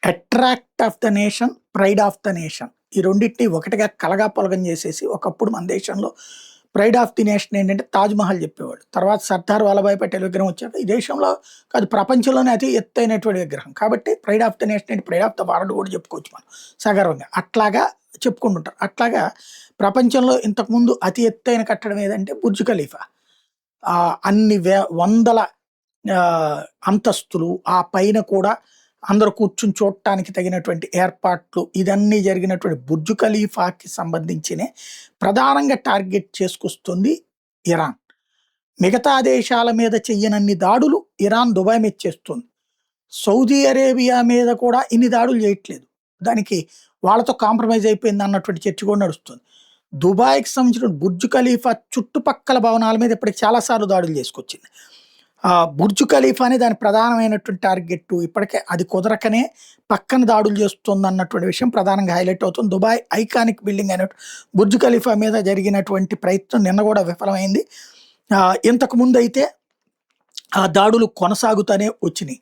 Attract of the nation, pride of the nation. ఈ రెండిటిని ఒకటిగా కలగాపొలగం చేసేసి ఒకప్పుడు మన దేశంలో ప్రైడ్ ఆఫ్ ది నేషన్ ఏంటంటే తాజ్‌మహల్ చెప్పేవాడు. తర్వాత సర్దార్ వల్లభాయ్ పటేల్ విగ్రహం వచ్చాక ఈ దేశంలో కాదు ప్రపంచంలోనే అతి ఎత్తైనటువంటి విగ్రహం. కాబట్టి ప్రైడ్ ఆఫ్ ద నేషన్ ఏంటి, ప్రైడ్ ఆఫ్ ద వరల్డ్ కూడా చెప్పుకోవచ్చు మనం సగర్వంగా. అట్లాగా చెప్పుకుంటుంటారు. అట్లాగా ప్రపంచంలో ఇంతకుముందు అతి ఎత్తైన కట్టడం ఏదంటే బుర్జ్ ఖలీఫా. అన్ని వందల అంతస్తులు, ఆ పైన కూడా అందరూ కూర్చుని చూడటానికి తగినటువంటి ఏర్పాట్లు, ఇదన్నీ జరిగినటువంటి బుర్జ్ ఖలీఫాకి సంబంధించినే ప్రధానంగా టార్గెట్ చేసుకొస్తుంది ఇరాన్. మిగతా దేశాల మీద చెయ్యనన్ని దాడులు ఇరాన్ దుబాయ్ మీద చేస్తుంది. సౌదీ అరేబియా మీద కూడా ఇన్ని దాడులు చేయట్లేదు. దానికి వాళ్ళతో కాంప్రమైజ్ అయిపోయింది అన్నటువంటి చర్చ కూడా నడుస్తుంది. దుబాయ్‌కి సంబంధించిన బుర్జ్ ఖలీఫా చుట్టుపక్కల భవనాల మీద ఇప్పటికి చాలా సార్లు దాడులు చేసుకొచ్చింది. బుర్జ్ ఖలీఫానే దాని ప్రధానమైనటువంటి టార్గెట్. ఇప్పటికే అది కుదరకనే పక్కన దాడులు చేస్తుందన్నటువంటి విషయం ప్రధానంగా హైలైట్ అవుతుంది. దుబాయ్ ఐకానిక్ బిల్డింగ్ అయినటువంటి బుర్జ్ ఖలీఫా మీద జరిగినటువంటి ప్రయత్నం నిన్న కూడా విఫలమైంది. ఇంతకుముందు అయితే ఆ దాడులు కొనసాగుతూనే వచ్చినాయి.